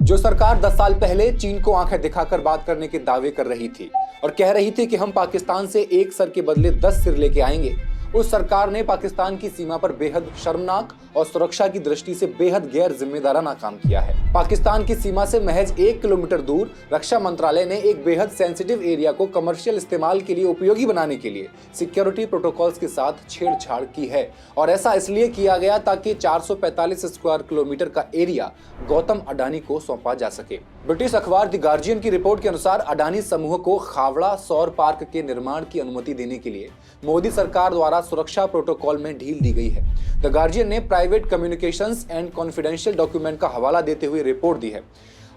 जो सरकार 10 साल पहले चीन को आंखें दिखाकर बात करने के दावे कर रही थी और कह रही थी कि हम पाकिस्तान से एक सर के बदले 10 सिर लेके आएंगे, उस सरकार ने पाकिस्तान की सीमा पर बेहद शर्मनाक और सुरक्षा की दृष्टि से बेहद गैर जिम्मेदाराना काम किया है। पाकिस्तान की सीमा से महज 1 किलोमीटर दूर रक्षा मंत्रालय ने एक बेहद सेंसिटिव एरिया को कमर्शियल इस्तेमाल के लिए उपयोगी बनाने के लिए सिक्योरिटी प्रोटोकॉल्स के साथ छेड़छाड़ की है। और ऐसा इसलिए किया गया ताकि 445 स्क्वायर किलोमीटर का एरिया गौतम अडानी को सौंपा जा सके। ब्रिटिश अखबार द गार्जियन की रिपोर्ट के अनुसार अडानी समूह को खावड़ा सौर पार्क के निर्माण की अनुमति देने के लिए मोदी सरकार द्वारा सुरक्षा प्रोटोकॉल में ढील दी गई है। द गार्जियन ने private communications and confidential document का हवाला देते हुए रिपोर्ट दी है।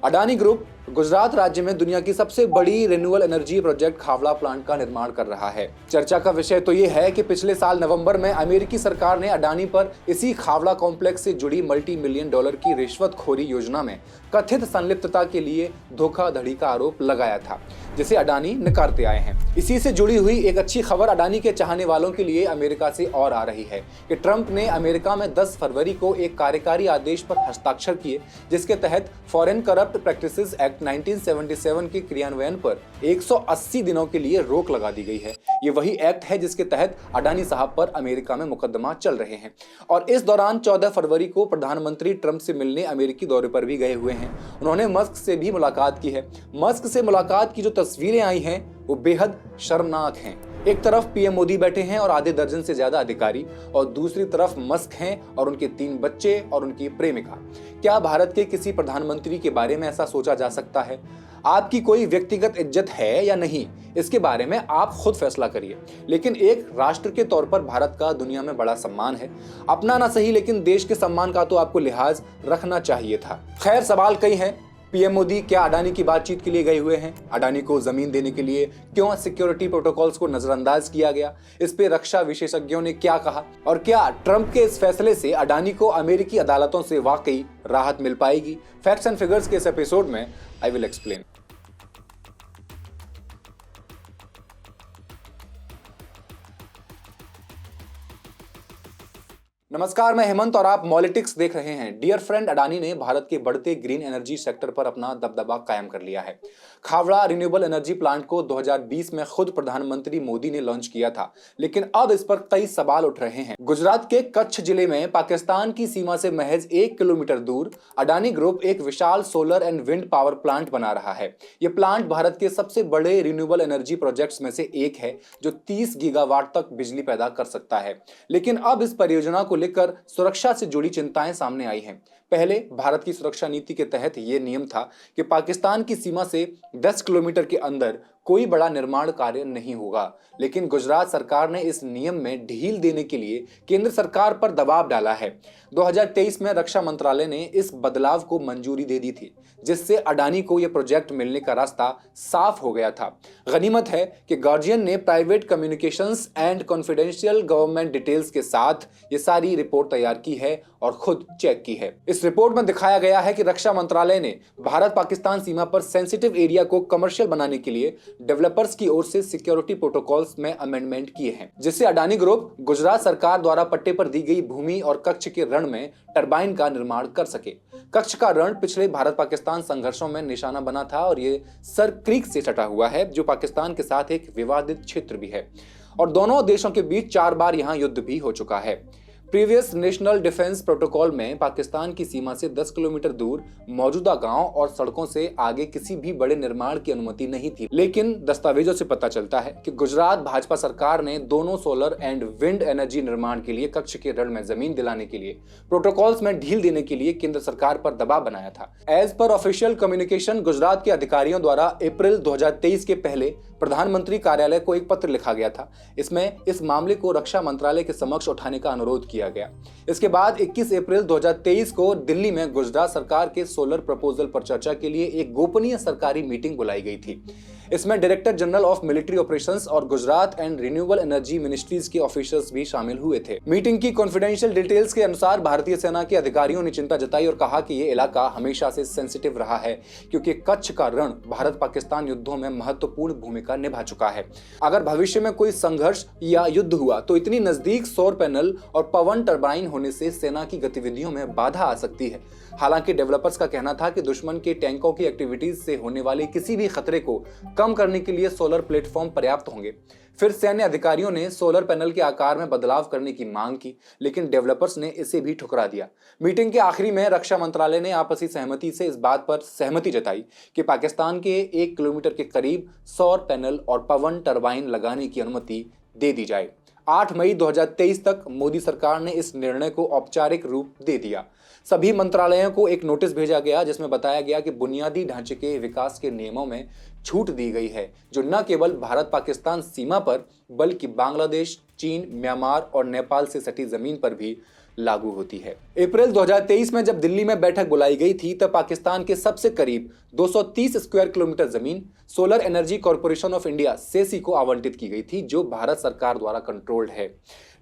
अडानी ग्रुप गुजरात राज्य में दुनिया की सबसे बड़ी renewable energy project Khavda plant का निर्माण कर रहा है। चर्चा का विषय तो ये है कि पिछले साल नवंबर में अमेरिकी सरकार ने अडानी पर इसी खावड़ा कॉम्प्लेक्स से जुड़ी मल्टी मिलियन डॉलर की रिश्वतखोरी योजना में कथित संलिप्तता के लिए धोखाधड़ी का आरोप लगाया था, जिसे अडानी नकारते आए हैं। इसी से जुड़ी हुई एक अच्छी खबर अडानी के चाहने वालों के लिए अमेरिका से और आ रही है कि ट्रंप ने अमेरिका में 10 फरवरी को एक कार्यकारी आदेश पर हस्ताक्षर किए, जिसके तहत फॉरेन करप्ट प्रैक्टिसेस एक्ट 1977 के क्रियान्वयन पर 180 दिनों के लिए रोक लगा दी गई है। ये वही एक्ट है जिसके तहत अडानी साहब पर अमेरिका में मुकदमा चल रहे हैं। और इस दौरान 14 फरवरी को प्रधानमंत्री ट्रंप से मिलने अमेरिकी दौरे पर भी गए हुए हैं। उन्होंने मस्क से भी मुलाकात की है। मस्क से मुलाकात की जो तस्वीरें आई हैं वो बेहद शर्मनाक हैं। एक तरफ पीएम मोदी बैठे हैं और आधे दर्जन से ज्यादा अधिकारी, और दूसरी तरफ मस्क हैं और उनके 3 बच्चे और उनकी प्रेमिका। क्या भारत के किसी प्रधानमंत्री के बारे में ऐसा सोचा जा सकता है? आपकी कोई व्यक्तिगत इज्जत है या नहीं, इसके बारे में आप खुद फैसला करिए। लेकिन एक राष्ट्र के तौर पर भारत का दुनिया में बड़ा सम्मान है। अपना ना सही, लेकिन देश के सम्मान का तो आपको लिहाज रखना चाहिए था। खैर, सवाल कई हैं। पीएम मोदी क्या अडानी की बातचीत के लिए गए हुए हैं? अडानी को जमीन देने के लिए क्यों सिक्योरिटी प्रोटोकॉल्स को नजरअंदाज किया गया? इस पे रक्षा विशेषज्ञों ने क्या कहा? और क्या ट्रंप के इस फैसले से अडानी को अमेरिकी अदालतों से वाकई राहत मिल पाएगी? फैक्ट्स एंड फिगर्स के इस एपिसोड में आई विल एक्सप्लेन। नमस्कार, मैं हेमंत और आप मॉलिटिक्स देख रहे हैं। डियर फ्रेंड, अडानी ने भारत के बढ़ते ग्रीन एनर्जी सेक्टर पर अपना दबदबा कायम कर लिया है। खावड़ा रिन्यूएबल एनर्जी प्लांट को 2020 में खुद प्रधानमंत्री मोदी ने लॉन्च किया था, लेकिन अब इस पर कई सवाल उठ रहे हैं। गुजरात के कच्छ जिले में पाकिस्तान की सीमा से महज 1 किलोमीटर दूर अडानी ग्रुप एक विशाल solar and wind power plant बना रहा है। यह प्लांट भारत के सबसे बड़े रिन्यूएबल एनर्जी प्रोजेक्ट्स में से एक है, जो 30 गीगावाट तक बिजली पैदा कर सकता है। लेकिन अब इस परियोजना को लेकर सुरक्षा से जुड़ी चिंताएं सामने आई हैं। पहले भारत की सुरक्षा नीति के तहत यह नियम था कि पाकिस्तान की सीमा से 10 किलोमीटर के अंदर कोई बड़ा निर्माण कार्य नहीं होगा। लेकिन गुजरात सरकार ने इस नियम में ढील देने के लिए केंद्र सरकार पर दबाव डाला है। 2023 में रक्षा मंत्रालय ने इस बदलाव को मंजूरी दे दी थी, जिससे अडानी को यह प्रोजेक्ट मिलने का रास्ता साफ हो गया था। गनीमत है कि गार्जियन ने private communications and confidential government details के साथ ये सारी रिपोर्ट तैयार की है और खुद चेक की है। इस रिपोर्ट में दिखाया गया है कि रक्षा मंत्रालय ने भारत पाकिस्तान सीमा पर सेंसिटिव एरिया को कमर्शियल बनाने के लिए डेवलपर्स की ओर से सिक्योरिटी प्रोटोकॉल्स में अमेंडमेंट किए हैं, जिससे अडानी ग्रुप गुजरात सरकार द्वारा पट्टे पर दी गई भूमि और कच्छ के रण में टरबाइन का निर्माण कर सके। कच्छ का रण पिछले भारत पाकिस्तान संघर्षों में निशाना बना था और ये सर क्रीक से सटा हुआ है, जो पाकिस्तान के साथ एक विवादित क्षेत्र भी है, और दोनों देशों के बीच 4 बार यहां युद्ध भी हो चुका है। प्रीवियस नेशनल डिफेंस प्रोटोकॉल में पाकिस्तान की सीमा से 10 किलोमीटर दूर मौजूदा गांव और सड़कों से आगे किसी भी बड़े निर्माण की अनुमति नहीं थी। लेकिन दस्तावेजों से पता चलता है कि गुजरात भाजपा सरकार ने दोनों सोलर एंड विंड एनर्जी निर्माण के लिए कच्छ के रण में जमीन दिलाने के लिए प्रोटोकॉल्स में ढील देने के लिए केंद्र सरकार पर दबाव बनाया था। As per official communication, Gujarat के अधिकारियों द्वारा अप्रैल 2023 के पहले प्रधानमंत्री कार्यालय को एक पत्र लिखा गया था। इसमें इस मामले को रक्षा मंत्रालय के समक्ष उठाने का अनुरोध किया गया। इसके बाद 21 अप्रैल 2023 को दिल्ली में गुजरात सरकार के सोलर प्रपोजल पर चर्चा के लिए एक गोपनीय सरकारी मीटिंग बुलाई गई थी। इसमें director general of military operations और Gujarat and renewable energy ministries के ऑफिसर्स भी शामिल हुए थे। मीटिंग की कॉन्फिडेंशियल डिटेल्स के अनुसार भारतीय सेना के अधिकारियों ने चिंता जताई और कहा कि ये इलाका हमेशा से सेंसिटिव रहा है, क्योंकि कच्छ का रण भारत पाकिस्तान युद्धों में महत्वपूर्ण भूमिका निभा चुका है। अगर भविष्य में कोई संघर्ष या युद्ध हुआ तो इतनी नजदीक सौर पैनल और पवन टरबाइन होने से सेना की गतिविधियों में बाधा आ सकती है। हालांकि डेवलपर्स का कहना था कि दुश्मन के टैंकों की एक्टिविटीज से होने वाले किसी भी खतरे को कम करने के लिए सोलर प्लेटफॉर्म पर्याप्त होंगे। फिर सैन्य अधिकारियों ने सोलर पैनल के आकार में बदलाव करने की मांग की, लेकिन डेवलपर्स ने इसे भी ठुकरा दिया। मीटिंग के आखिरी में रक्षा मंत्रालय ने आपसी सहमति से इस बात पर सहमति जताई कि पाकिस्तान के 1 किलोमीटर के करीब सौर पैनल और पवन टरबाइन लगाने की अनुमति दे दी जाए। 8 मई 2023 तक मोदी सरकार ने इस निर्णय को औपचारिक रूप दे दिया। सभी मंत्रालयों को एक नोटिस भेजा गया जिसमें बताया गया कि बुनियादी ढांचे के विकास के नियमों में छूट दी गई है, जो न केवल भारत पाकिस्तान सीमा पर बल्कि बांग्लादेश, चीन, म्यांमार और नेपाल से सटी जमीन पर भी लागू होती है। अप्रैल 2023 में जब दिल्ली में बैठक बुलाई गई थी तब पाकिस्तान के सबसे करीब 230 स्क्वायर किलोमीटर जमीन solar energy corporation of India SECI को आवंटित की गई थी, जो भारत सरकार द्वारा कंट्रोल्ड है।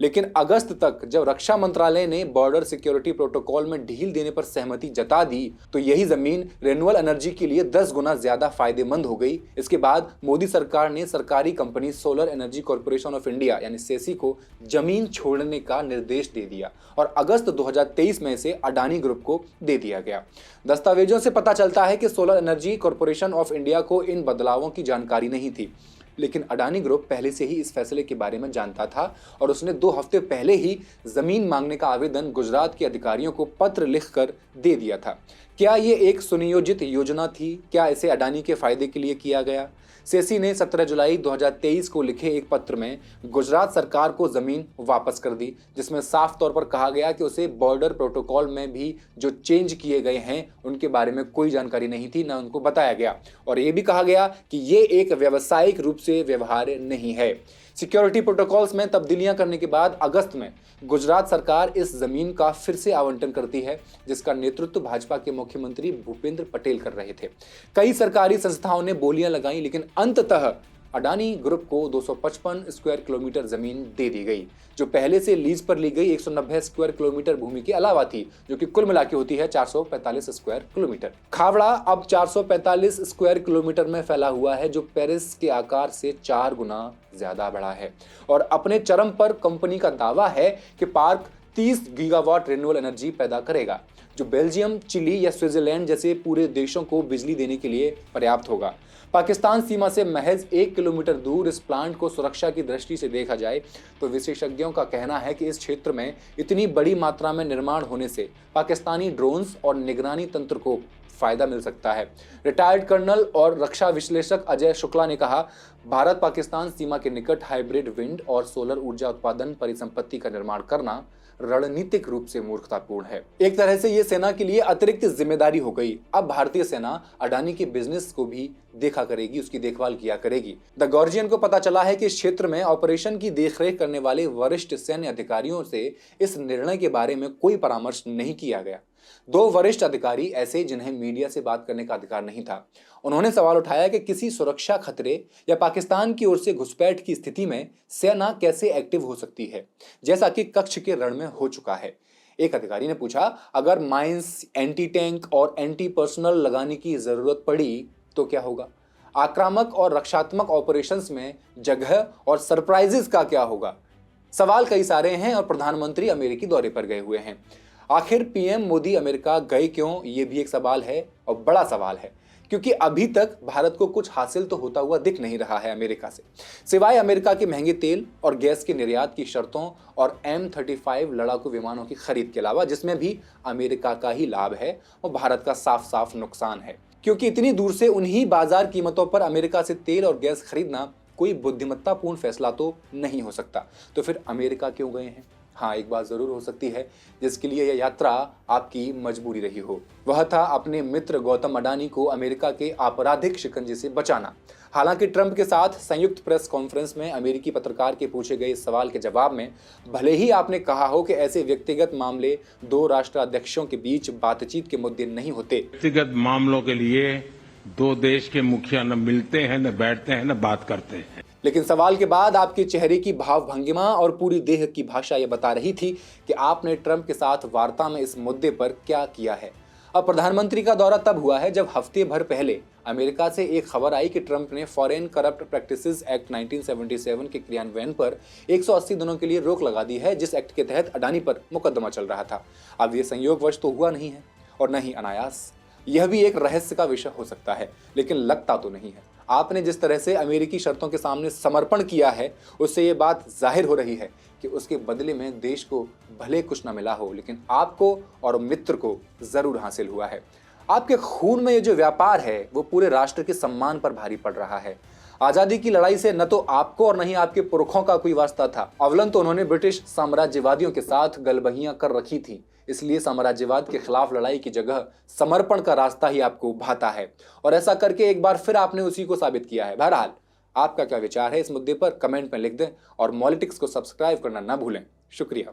लेकिन अगस्त तक जब रक्षा मंत्रालय ने बॉर्डर सिक्योरिटी प्रोटोकॉल में ढील देने पर सहमति जता दी तो यही जमीन रिन्यूएबल एनर्जी के लिए 10 गुना ज्यादा फायदेमंद हो गई। इसके बाद मोदी सरकार ने सरकारी company solar energy corporation of India यानी सेसी को जमीन छोड़ने का निर्देश दे दिया और अगस्त 2023 में इसे अडानी ग्रुप को दे दिया गया। दस्तावेजों से पता चलता है कि solar energy corporation of India को इन बदलावों की जानकारी नहीं थी, लेकिन अडानी ग्रुप पहले से ही इस फैसले के बारे में जानता था और उसने 2 हफ्ते पहले ही जमीन मांगने का आवेदन गुजरात के अधिकारियों को पत्र लिखकर दे दिया था। क्या ये एक सुनियोजित योजना थी? क्या इसे अडानी के फायदे के लिए किया गया? सेसी ने 17 जुलाई 2023 को लिखे एक पत्र में गुजरात सरकार को जमीन वापस कर दी, जिसमें साफ तौर पर कहा गया कि उसे बॉर्डर प्रोटोकॉल में भी जो चेंज किए गए हैं उनके बारे में कोई जानकारी नहीं थी, न उनको बताया गया। और ये भी कहा गया कि ये एक व्यावसायिक रूप से व्यवहार्य नहीं है। सिक्योरिटी प्रोटोकॉल्स में तब्दीलियां करने के बाद अगस्त में गुजरात सरकार इस जमीन का फिर से आवंटन करती है, जिसका नेतृत्व भाजपा के मुख्यमंत्री भूपेंद्र पटेल कर रहे थे। कई सरकारी संस्थाओं ने बोलियां लगाई, लेकिन अंततः अडानी ग्रुप को 255 स्क्वायर किलोमीटर जमीन दे दी गई, जो पहले से लीज पर ली गई 190 स्क्वायर किलोमीटर भूमि के अलावा थी, जो कि कुल मिलाकर होती है 445 स्क्वायर किलोमीटर। खावड़ा अब 445 स्क्वायर किलोमीटर में फैला हुआ है, जो पेरिस के आकार से 4 गुना ज्यादा बड़ा है। और अपने चरम पर कंपनी का दावा है कि पार्क 30 गीगावाट रिन्यूएबल एनर्जी पैदा करेगा, जो बेल्जियम, चिली या स्विट्जरलैंड जैसे पूरे देशों को बिजली देने के लिए पर्याप्त होगा। पाकिस्तान सीमा से महज 1 किलोमीटर दूर इस प्लांट को सुरक्षा की दृष्टि से देखा जाए तो विशेषज्ञों का कहना है कि इस क्षेत्र में इतनी बड़ी मात्रा में निर्माण होने से पाकिस्तानी ड्रोन्स और निगरानी तंत्र को फायदा मिल सकता है। रिटायर्ड कर्नल और रक्षा विश्लेषक अजय शुक्ला ने कहा, भारत पाकिस्तान सीमा के निकट हाइब्रिड विंड और सोलर ऊर्जा उत्पादन परिसंपत्ति का निर्माण करना रणनीतिक रूप से मूर्खतापूर्ण है। एक तरह से ये सेना के लिए अतिरिक्त जिम्मेदारी हो गई। अब भारतीय सेना अडानी के बिजनेस को भी देखा करेगी, उसकी देखभाल किया करेगी। द गार्जियन को पता चला है कि इस क्षेत्र में ऑपरेशन की देखरेख करने वाले वरिष्ठ सैन्य अधिकारियों से इस निर्णय के बारे में कोई परामर्श नहीं किया गया। 2 वरिष्ठ अधिकारी ऐसे जिन्हें मीडिया से बात करने का अधिकार नहीं था। उन्होंने सवाल उठाया कि किसी सुरक्षा खतरे या पाकिस्तान की ओर से घुसपैठ की स्थिति में सेना कैसे एक्टिव हो सकती है, जैसा कि कच्छ के रण में हो चुका है। एक अधिकारी ने पूछा, अगर माइंस, एंटी टैंक और एंटी पर्सनल लगाने की जरूरत पड़ी तो क्या होगा? आक्रामक और रक्षात्मक ऑपरेशंस में जगह और सरप्राइजेस का क्या होगा? सवाल कई सारे हैं और प्रधानमंत्री अमेरिकी दौरे पर गए हुए हैं। आखिर पीएम मोदी अमेरिका गए क्यों, ये भी एक सवाल है और बड़ा सवाल है, क्योंकि अभी तक भारत को कुछ हासिल तो होता हुआ दिख नहीं रहा है अमेरिका से, सिवाय अमेरिका के महंगे तेल और गैस के निर्यात की शर्तों और M-35 लड़ाकू विमानों की खरीद के अलावा, जिसमें भी अमेरिका का ही लाभ है और भारत का साफ साफ नुकसान है, क्योंकि इतनी दूर से उन्हीं बाजार कीमतों पर अमेरिका से तेल और गैस खरीदना कोई बुद्धिमत्तापूर्ण फैसला तो नहीं हो सकता। तो फिर अमेरिका क्यों गए हैं? हाँ, एक बात जरूर हो सकती है जिसके लिए यह यात्रा आपकी मजबूरी रही हो, वह था अपने मित्र गौतम अडानी को अमेरिका के आपराधिक शिकंजे से बचाना। हालांकि ट्रंप के साथ संयुक्त प्रेस कॉन्फ्रेंस में अमेरिकी पत्रकार के पूछे गए इस सवाल के जवाब में भले ही आपने कहा हो कि ऐसे व्यक्तिगत मामले 2 राष्ट्राध्यक्षों के बीच बातचीत के मुद्दे नहीं होते, व्यक्तिगत मामलों के लिए दो देश के मुखिया न मिलते हैं, न बैठते हैं, न बात करते हैं। लेकिन सवाल के बाद आपके चेहरे की भाव भंगिमा और पूरी देह की भाषा ये बता रही थी कि आपने ट्रंप के साथ वार्ता में इस मुद्दे पर क्या किया है। अब प्रधानमंत्री का दौरा तब हुआ है जब हफ्ते भर पहले अमेरिका से एक खबर आई कि ट्रंप ने फॉरेन करप्ट प्रैक्टिसेस एक्ट 1977 के क्रियान्वयन पर 180 दिनों के लिए रोक लगा दी है, जिस एक्ट के तहत अडानी पर मुकदमा चल रहा था। अब ये संयोगवश तो हुआ नहीं है और न ही अनायास। यह भी एक रहस्य का विषय हो सकता है, लेकिन लगता तो नहीं है। आपने जिस तरह से अमेरिकी शर्तों के सामने समर्पण किया है, उससे ये बात जाहिर हो रही है कि उसके बदले में देश को भले कुछ न मिला हो, लेकिन आपको और मित्र को जरूर हासिल हुआ है। आपके खून में ये जो व्यापार है वो पूरे राष्ट्र के सम्मान पर भारी पड़ रहा है। आजादी की लड़ाई से न तो आपको और न ही आपके पुरखों का कोई वास्ता था। अवलन तो उन्होंने ब्रिटिश साम्राज्यवादियों के साथ गलबहियां कर रखी थी, इसलिए साम्राज्यवाद के खिलाफ लड़ाई की जगह समर्पण का रास्ता ही आपको भाता है और ऐसा करके एक बार फिर आपने उसी को साबित किया है। बहरहाल, आपका क्या विचार है इस मुद्दे पर कमेंट में लिख दें और मॉलिटिक्स को सब्सक्राइब करना ना भूलें। शुक्रिया।